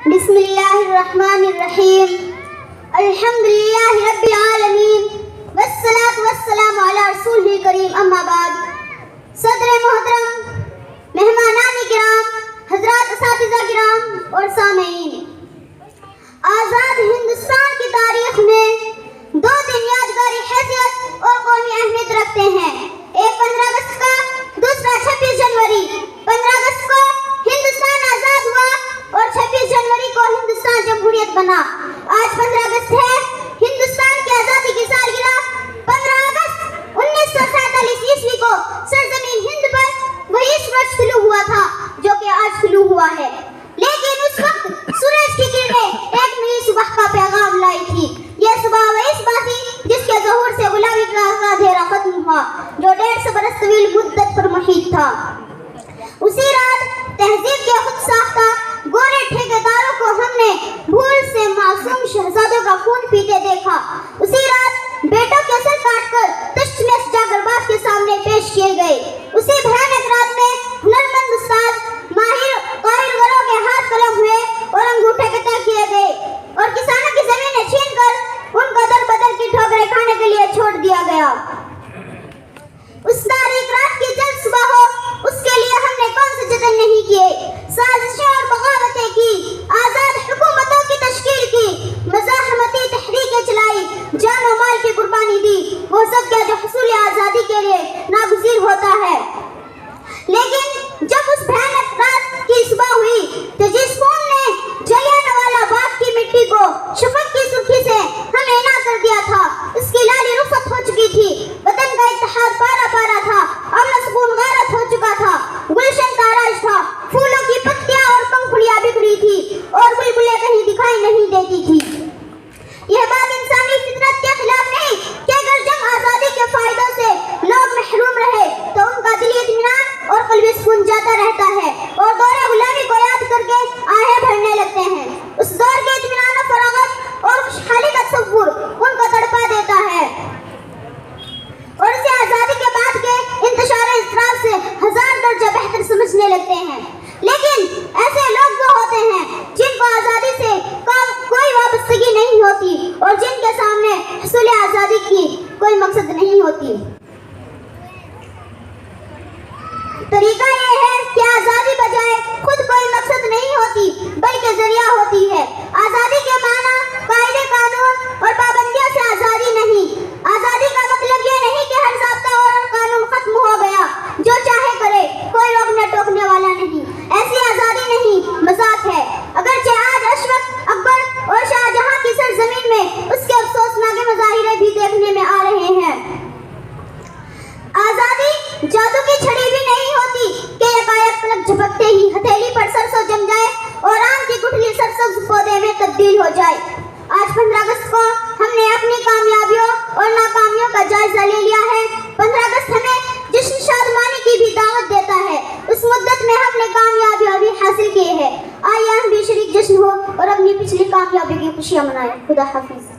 بسم اللہ الرحمن الرحیم الحمد للہ رب العالمین والصلاة والسلام علی رسول کریم اما بعد. صدر محترم، مہمانان کرام، حضرات اساتذہ کرام اور سامعین، آزاد ہندوستان کی تاریخ میں دو دن یادگاری حیثیت اور قومی اہمیت رکھتے ہیں. ایک 15 اگست کا، دوسرا 26 جنوری. 15 اگست کو ہندوستان آزاد ہوا اور 26 جنوری کو ہندوستان جمہوریت بنا. آج 15 اگست ہے، ہندوستان کی آزادی کی سالگرہ. 15 اگست 1947 عیسوی کو سرزمین ہند پر وہی سورج طلوع ہوا تھا جو کہ آج طلوع ہوا ہے. لیکن اس وقت سورج کی کرنیں ایک نئی صبح کا پیغام لائی تھی. یہ صبح وہ صبح تھی جس کے ظہور سے غلامی کا اندھیرا ختم ہوا جو 150 برس طویل مدت پر محیط تھا. اسی رات تہذیب کے خود ساختہ گورے ٹھیکیداروں کو ہم نے بھول سے معصوم شہزادوں کا خون پیتے دیکھا. اسی رات بیٹوں کے سر کاٹ کر تشت میں سجا کر باپ کے سامنے پیش کیے گئے. اسی بھیانک رات میں ہنرمند استاد، ماہر کاریگروں کے ہاتھ قلم ہوئے اور انگوٹھے قطع کیے گئے اور کسانوں کی زمینیں چھین کر ان کو در بدر کی ٹھوکریں کھانے کے لیے چھوڑ دیا گیا. اس تاریخ رات کی جلد صبح ہو، اس کے لیے ہم نے کون سے جتن نہیں کیے، سازشیں اور بغاوتیں کی، آزاد حکومتوں کی تشکیل کی، مزاحمتی تحریکیں چلائی، جان و مال کی قربانی دی. وہ سب کیا جو حصول آزادی کے لیے ناگزیر ہوتا ہے. لیکن جب اس بھیانک رات کی صبح ہوئی تو جس خون نے جلیانوالہ باغ کی مٹی کو شفق کی سرخی سے ہم عنا کر دیا تھا، اس کی لالی رخصت ہو چکی تھی. وطن کا اتحاد پارا پارا تھا، امن سکون غارت ہو چکا تھا، گلشن تاراج تھا، پھولوں کی پتیاں اور پنکھڑیاں بکھری تھی اور بلبلیں کہیں دکھائی نہیں دیتی تھی. یہ بات انسانی فطرت کے خلاف نہیں کہ اگر جنگ آزادی کے فائدوں سے لوگ محروم رہے تو ان کا دلی اطمینان اور قلبی سکون جاتا رہتا ہے اور دور غلامی کو یاد کر کے آہیں بھرنے لگتے ہیں. اس دور کے اطمینان و فراغت اور خوشحالی کا تصور ان کو تڑپا دیتا ہے اور اسے آزادی کے بعد کے انتشار اضطراب سے 1000 درجہ بہتر سمجھنے لگتے ہیں. لیکن ایسے لوگ وہ ہوتے ہیں جن کو آزادی سے کوئی وابستگی نہیں ہوتی اور جن کے سامنے حصول آزادی کی کوئی مقصد نہیں ہوتی. طریقہ یہ ہے کہ آزادی بجائے خود کوئی مقصد نہیں ہوتی بلکہ ذریعہ ہوتی ہے. آزادی کے معنی قاعدے قانون اور پابندیوں سے آزادی نہیں. آزادی کا مطلب یہ نہیں کہ ہر ضابطہ اور قانون ختم ہو گیا، جو چاہے کرے، کوئی روکنے ٹوکنے والا نہیں. ایسی آزادی نہیں، مذاق ہے. اگرچہ آج اشرف، اکبر اور شاہجہاں کی سرزمین میں اس کے افسوسناک مظاہرے بھی دیکھنے میں آ رہے ہیں. آزادی جادو کی چھڑی بھی نہیں ہوتی کہ یکایک پلک جھپکتے ہی ہتھیلی پر سرسوں جم جائے اور آم کی گٹھلی سرسبز پودے میں تبدیل ہو جائے. آج 15 اگست کو ہم نے اپنی کامیابیوں اور ناکامیوں کا جائزہ لے لیا ہے. 15 اگست ہمیں جشن شادمانی کی بھی دعوت دیتا ہے. اس مدت میں ہم نے کامیابیاں بھی حاصل کی ہے. آئیے ہم بھی شریک جشن ہو اور اپنی پچھلی کامیابی کی خوشیاں منائیں. خدا حافظ.